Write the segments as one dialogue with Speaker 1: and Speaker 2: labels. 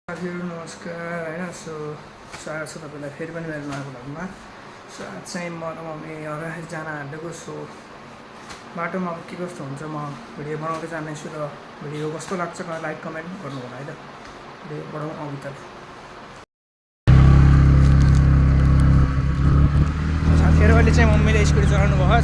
Speaker 1: साथीहरु नमस्कार हैन सो स्वागत छ तपाईलाई फेरि पनि मेरो नयाँ भ्लगमा। सो आज चाहिँ म र मम्मी अगाडि जान आँटेको। सो बाटोमा के कस्तो हुन्छ म भिडियो बनाउँदै जानेछु र भिडियो कस्तो लाग्छ लाइक कमेन्ट गर्नु होला है त। भिडियो बढाउँ अघि त साथीहरु अहिले चाहिँ मम्मीले स्कुटी चलाउनु भयो।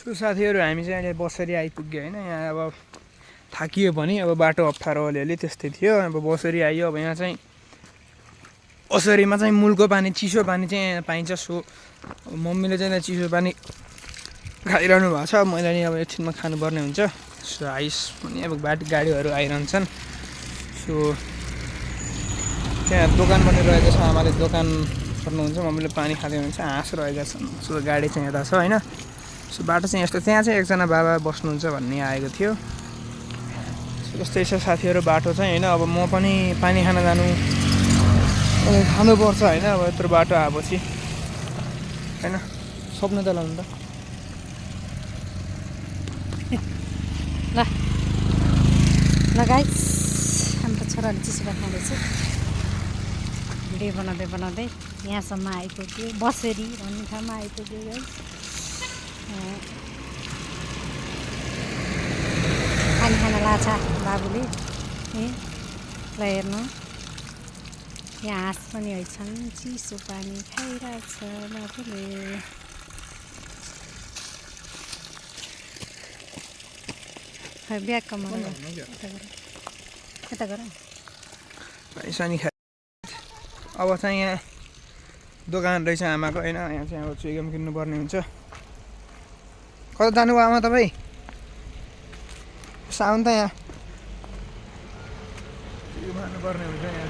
Speaker 1: सो साथीहरु हामी चाहिँ अहिले बसरी आइपुग्यो हैन। यहाँ अब थाकियो पनि अब बाटो अप्ठ्यारो अलिअलि त्यस्तै थियो। अब बसरी आइयो। अब यहाँ चाहिँ बसरीमा चाहिँ मूलको पानी चिसो पानी चाहिँ पाइन्छ। सो मम्मीले चाहिँ चिसो पानी खाइरहनु भएको छ। मैले नि अब एकछिनमा खानुपर्ने हुन्छ। सो आइस पनि अब गाडीहरू आइरहन्छन्। सो त्यहाँ दोकान पनि रहेको छ। आमाले दोकान गर्नुहुन्छ, मम्मीले पानी खाँदै हुनुहुन्छ। हाँसिरहेका छन्। सो गाडी चाहिँ यता छ हैन। सो बाटो चाहिँ यस्तो। त्यहाँ चाहिँ एकजना बाबा बस्नुहुन्छ भन्ने आएको थियो। यस्तै छ साथीहरु बाटो चाहिँ हैन। अब म पनि पानी खान जानु खानुपर्छ हैन। अब यत्रो बाटो आएपछि हैन सप्न त लाउनु त
Speaker 2: ल गाइस, हाम्रो छोराले चिसो खाँदैछ। भिडियो बनाउँदै यहाँसम्म आइपुग्यो। बसेरी भन्ने ठाउँमा आइपुग्यो गाइस। पानी खान लाछ बाबुले। ल हेर्नु, यहाँ हाँस पनि होइछन्। चिसो पानी खाइरहेछ बाबुले। ब्याग कमाएर यता गर।
Speaker 1: अब चाहिँ यहाँ दोकान रहेछ आमाको हैन। यहाँ चाहिँ अब चुइगम किन्नुपर्ने हुन्छ। कता जानुभयो आमा तपाईँ? साउन त यहाँ चुइगम खानुपर्ने हुन्छ। यहाँ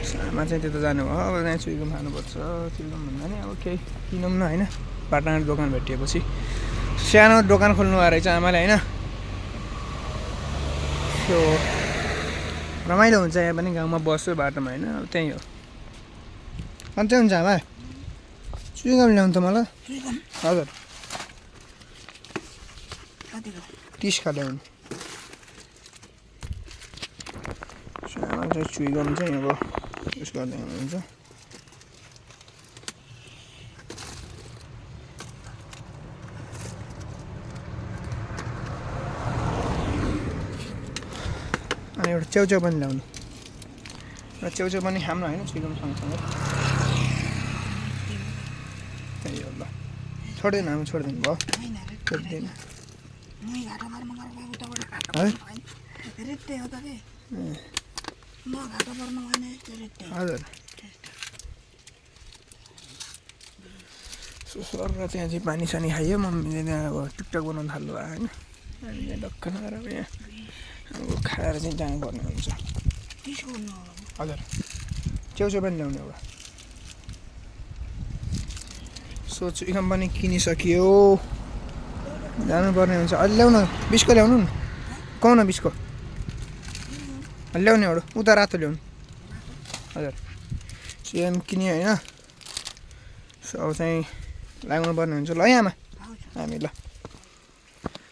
Speaker 1: चाहिँ आमा चाहिँ त्यता जानुभयो। अब यहाँ चुइगम खानुपर्छ। चुइगम भन्दा नि अब केही किनौँ न होइन। पार्टनर दोकान भेटिएपछि सानो दोकान खोल्नु भएको रहेछ आमाले होइन। सो रमाइलो हुन्छ। यहाँ पनि गाउँमा बस्छु बाटोमा होइन। अब त्यही हो। कति हुन्छ आमा? चुइगम ल्याउनु त मलाई। हजुर 30 का ल्याउनु। आमा चाहिँ चुइगम चाहिँ अब उस गर्दै हुनुहुन्छ। अनि एउटा च्याउच्याउ पनि ल्याउनु। र च्याउच्याउ पनि खाम्न होइन चुइगम सँगसँगै। त्यही हो ल। छोड्दैन आमा छोड्दैन भयो छोड्दैन हजुर सर र त्यहाँ चाहिँ पानी सानी खायो मम्मीले त्यहाँ अब टिकटक बनाउनु थाल्नु भयो होइन हामी चाहिँ डक्क नगर यहाँ अब खाएर चाहिँ जानुपर्ने हुन्छ हजुर छेउछेउ पनि ल्याउने अब सो चिकन पनि किनिसकियो जानुपर्ने हुन्छ अलि ल्याउनु बिस्को ल्याउनु न कौन बिस्को ल्याउने एउटा उता रातो ल्याउनु हजुर चिकन किन्यो होइन सो अब चाहिँ लाग्नु पर्ने हुन्छ ल आमा हामी ल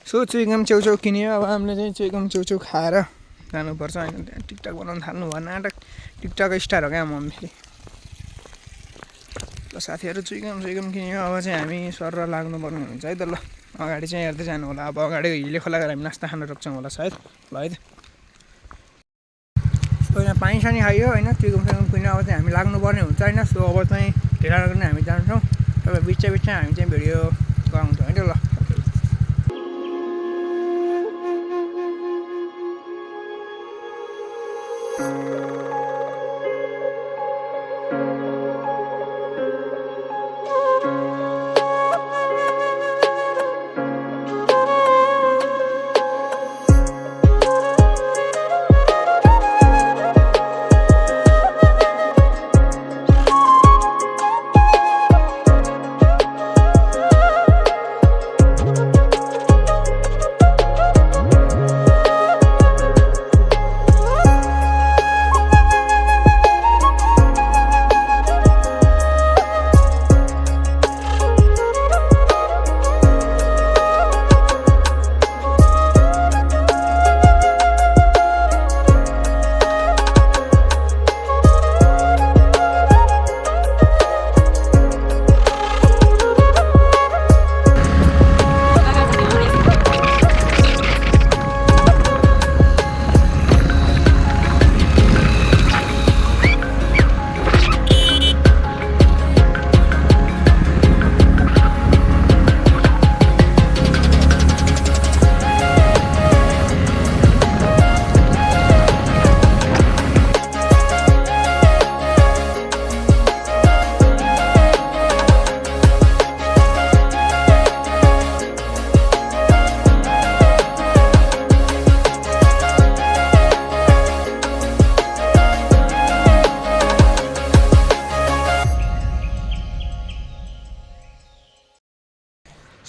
Speaker 1: सो चिकन छेउछेउ किन्यो अब हामीले चाहिँ चिकन छेउछेउ खाएर जानुपर्छ होइन त्यहाँ टिकटक बनाउनु थाल्नु भयो नाटक टिकटक स्टार हो क्या मम्मीले ल साथीहरू चिकन किन्यो अब चाहिँ हामी सर लाग्नुपर्ने हुन्छ है त ल अगाडि चाहिँ हेर्दै जानु होला अब अगाडि हिले खोला गएर हामी नास्ता खान रोक्छौँ होला सायद ल है त सो यहाँ पानी सानी खायो होइन चिकन किन्यो अब चाहिँ हामी लाग्नुपर्ने हुन्छ होइन सो अब चाहिँ ढिला गर्ने हामी जान्छौँ तपाईँ बिचमा हामी चाहिँ भिडियो गराउँछौँ होइन ल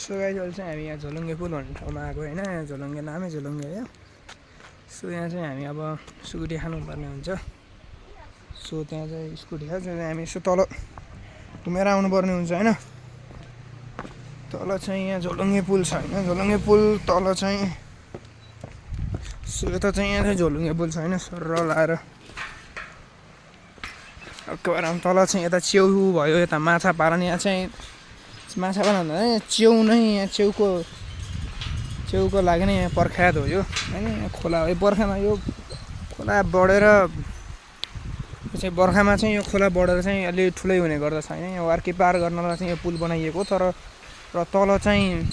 Speaker 1: सो गाइस अहिले चाहिँ हामी यहाँ झोलुङ्गे पुल भन्ने ठाउँमा आएको होइन यहाँ झोलुङ्गे नामै झोलुङ्गे हो सो यहाँ चाहिँ हामी अब स्कुटी खानुपर्ने हुन्छ सो त्यहाँ चाहिँ स्कुटी खान्छ हामी यसो तल घुमेर आउनुपर्ने हुन्छ होइन तल चाहिँ यहाँ झोलुङ्गे पुल छ होइन झोलुङ्गे पुल तल चाहिँ सो यता चाहिँ यहाँ चाहिँ झोलुङ्गे पुल छ होइन सर लाएर एकबार तल चाहिँ यता च्याउ भयो यता माछा पालन यहाँ चाहिँ माछा पालन भन्दा च्याउ नै यहाँ च्याउको लागि नै यहाँ पर्खाद हो यो होइन यहाँ खोला हो यो बर्खामा यो खोला बढेर चाहिँ बर्खामा चाहिँ यो खोला बढेर चाहिँ अलि ठुलै हुने गर्दछ होइन यहाँ वार्की पार गर्नलाई चाहिँ यो पुल बनाइएको तर र तल चाहिँ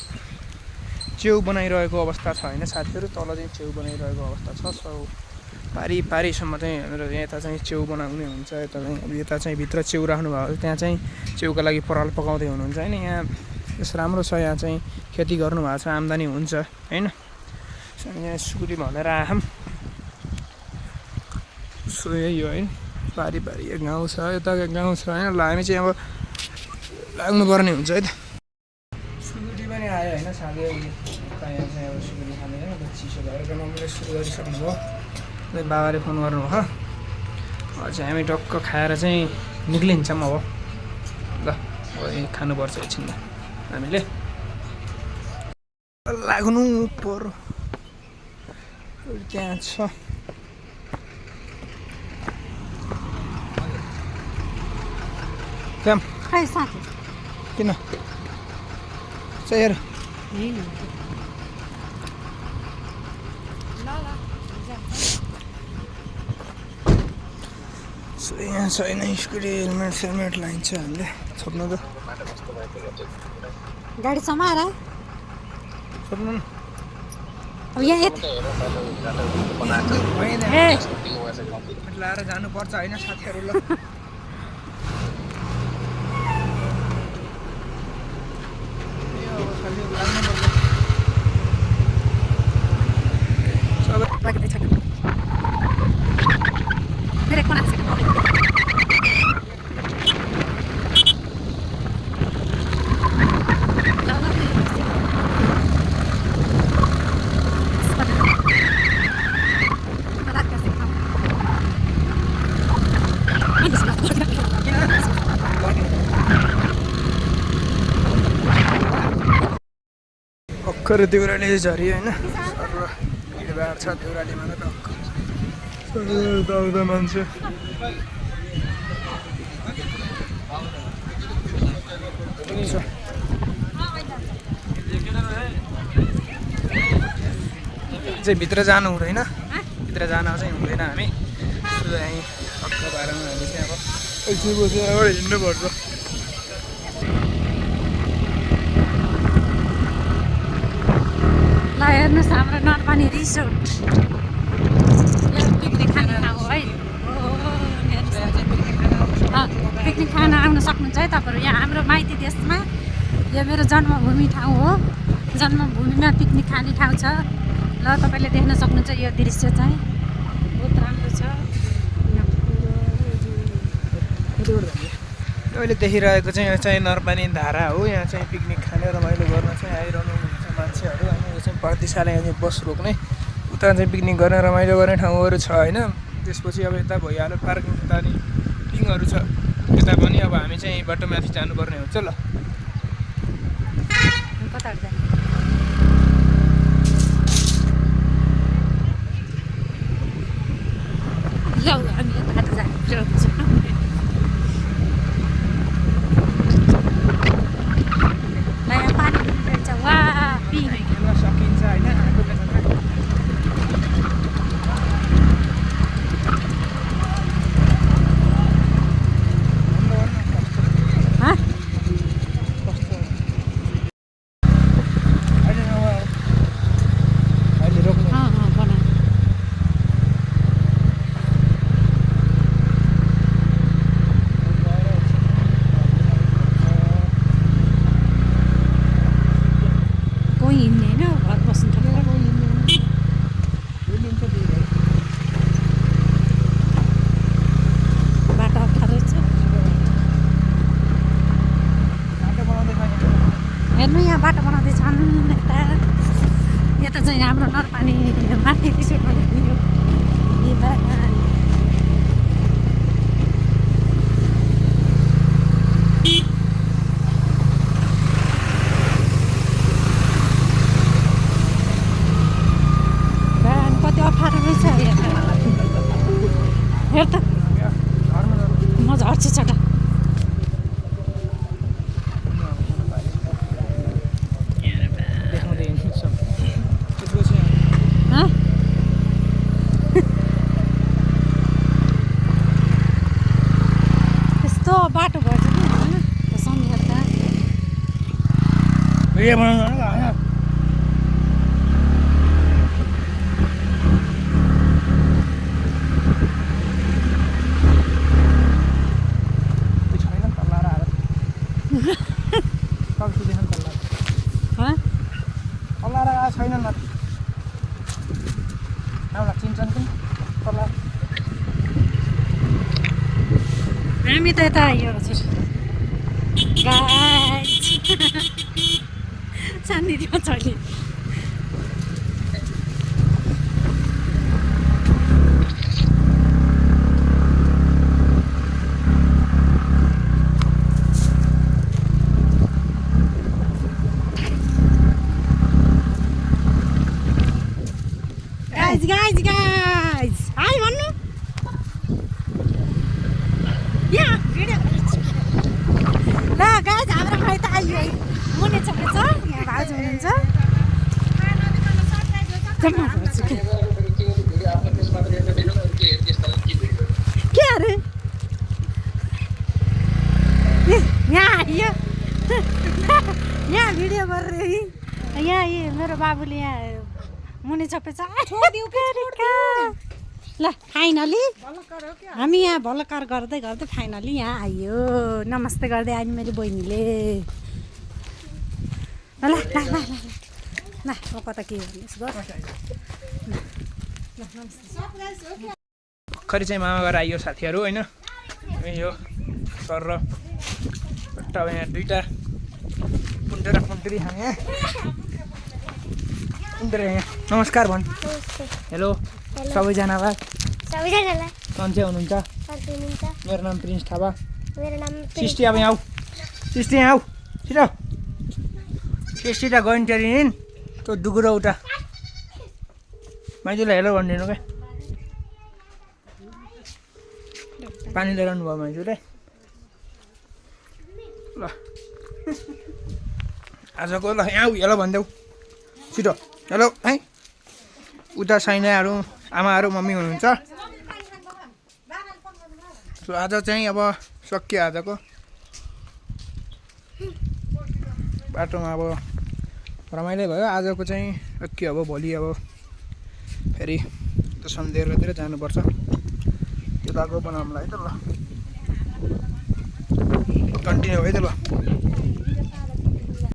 Speaker 1: च्याउ बनाइरहेको अवस्था छ होइन साथीहरू तल चाहिँ च्याउ बनाइरहेको अवस्था छ सो पारीसम्म चाहिँ हाम्रो यता चाहिँ च्याउ बनाउने हुन्छ यता चाहिँ अब यता चाहिँ भित्र च्याउ राख्नुभयो त्यहाँ चाहिँ च्याउको लागि पराल पकाउँदै हुनुहुन्छ होइन यहाँ यस राम्रो छ यहाँ चाहिँ खेती गर्नुभएको छ आम्दानी हुन्छ होइन यहाँ स्कुटी भनेर आएँ सो यही हो है पारी गाउँ छ यता गाउँ छ होइन ल हामी चाहिँ अब लाग्नुपर्ने हुन्छ है त स्कुटी पनि आयो होइन साथै यहाँ चाहिँ अब स्कुटी खाने होइन चिसो भएर मम्मीले सुरु गरिसक्नुभयो बाबाले फोन गर्नुभयो अझै हामी टक्क खाएर चाहिँ निक्लिन्छौँ अब ल अब खानुपर्छ एकछिनमा हामीले लाग्नु पर्यो त्यहाँ छ किन चाहिँ हेर यहाँ छैन स्कुटी हेलमेट लाइन्छ हामीले छोप्नु त
Speaker 2: गाडी समाएर
Speaker 1: छोप्नु
Speaker 2: अब यहाँ यता
Speaker 1: होइन
Speaker 2: ए
Speaker 1: लाएर जानुपर्छ होइन साथीहरू ल
Speaker 2: मेरे कोना से
Speaker 1: भर्खर देउराली झरी होइन सर भिडभाड छ देउरालीमा त भर्खर आउँदा मान्छे चाहिँ भित्र जानु हुँदैन भित्र जान चाहिँ हुँदैन हामी यहीँ पक्का बाह्रमा हामी चाहिँ अब एकछिन बसेर अब हिँड्नुपर्छ
Speaker 2: ल हेर्नुहोस् हाम्रो नरपानी रिसोर्ट यो पिकनिक खाने ठाउँ है पिकनिक खान आउन सक्नुहुन्छ है तपाईँहरू यहाँ हाम्रो माइती देशमा यो मेरो जन्मभूमि ठाउँ हो जन्मभूमिमा पिकनिक खाने ठाउँ छ ल तपाईँले देख्न सक्नुहुन्छ यो दृश्य चाहिँ बहुत राम्रो छ
Speaker 1: अहिले देखिरहेको चाहिँ यो चाहिँ नरपानी धारा हो यहाँ चाहिँ पिकनिक खाने रमाइलो गर्न चाहिँ आइरहनु हुन्छ मान्छेहरू होइन यो चाहिँ प्रतिशाला यहाँ चाहिँ बस रोक्ने उता चाहिँ पिकनिक गर्ने रमाइलो गर्ने ठाउँहरू छ होइन त्यसपछि अब यता भइहाल्यो पार्किङ पिङहरू छ यता पनि अब हामी चाहिँ बाटोमाथि जानुपर्ने हुन्छ ल
Speaker 2: कता जाने लौ हामी यता जान्छ नयाँ पानी रहेछ वा पिङ
Speaker 1: खेल्न सकिन्छ होइन
Speaker 2: हाँ
Speaker 1: अहिले रोक्नु
Speaker 2: हाँ हाँ बना कोही हिँड्ने होइन घर बस्नु थाल्यो बाटो अप्ठ्यारो छ हेर्नु यहाँ बाटो बनाउँदैछन् यता चाहिँ हाम्रो नरपानी माथि रिसोर्ट बनाइदियो कति अप्ठ्यारो रहेछ हेर त म झर्छु चटा
Speaker 1: देखाउँदै हिँड्छ त्यसपछि
Speaker 2: हाँ त्यस्तो बाटो भएछ नि होइन सन्ध्या त
Speaker 1: भिडियो बनाउनु होइन छैन तल्ला र हाल कम्ती देखा तल्ला
Speaker 2: हाँ
Speaker 1: तल्ला र आएको छैनन् माथि हामीलाई चिन्छन् कि तल्ला
Speaker 2: हामी त यता आइयो हजुर गाइस शान्ति दियो चलि गाइस हाई भन्नु यहाँ भिडियो ल गाइस हाम्रो माइत आइयो है मुनि चपेछ यहाँ भाउजू हुनुहुन्छ जम्मा गर्छु के अरे यहाँ आइयो यहाँ भिडियो गरेर यहाँ मेरो बाबुले यहाँ मुनि चपेछ ल फाइनली हामी यहाँ भलकार गर्दै गर्दै फाइनली यहाँ आइयो नमस्ते गर्दै आयो मेरो बहिनीले ल ल ल ल ल कता के भन्नुहोस्
Speaker 1: भर्खरै चाहिँ मामा घर आइयो साथीहरू होइन यो सर र अब यहाँ दुईवटा पुन्टरी खाने पुन्टरी यहाँ नमस्कार भन् हेलो सबैजनालाई सन्चै हुनुहुन्छ मेरो नाम प्रिन्स थापा सृष्टि अब यहाँ आऊ सृष्टि यहाँ आऊ छिटो सृष्टि त गइन्टरिन त्यो दुगुरो उता माइजूलाई हेलो भनिदिनु क्या पानी लिएर आउनु भयो माइजूले ल आजको ल यहाँ हेलो भनिदेऊ छिटो हेलो है उता साइनाहरू आमाहरू मम्मी हुनुहुन्छ सो आज चाहिँ अब सकियो आजको बाटोमा अब रमाइलो भयो आजको चाहिँ के अब भोलि अब फेरि त्यो सन्देहतिर जानुपर्छ त्यो बाटो बनाउनुलाई है त ल कन्टिन्यू है त ल